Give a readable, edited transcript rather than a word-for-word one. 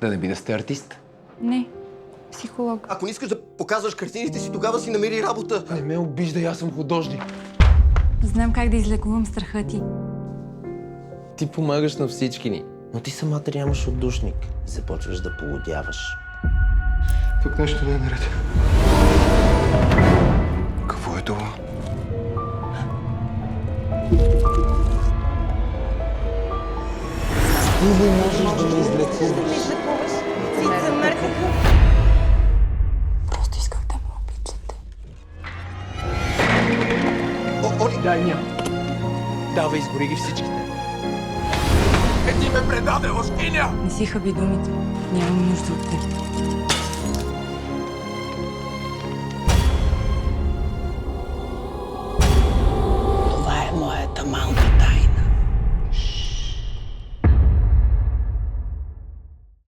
Да не би да сте артист? Не, психолог. Ако не искаш да показваш картините си, тогава си намери работа. Не ме обиждай, аз съм художник. Знам как да излекувам страха ти. Ти помагаш на всички ни, но ти самата нямаш отдушник. Започваш да полудяваш. Тук нещо не е наред. Какво е това? Ти не можеш да ме излекуваш. Просто исках да ме обичате. Оли! Дай ня. Давай, изгори ги всичките. Ти ме предаде, лъжкиня! Не си хаби думите. Нямам нужда от теб.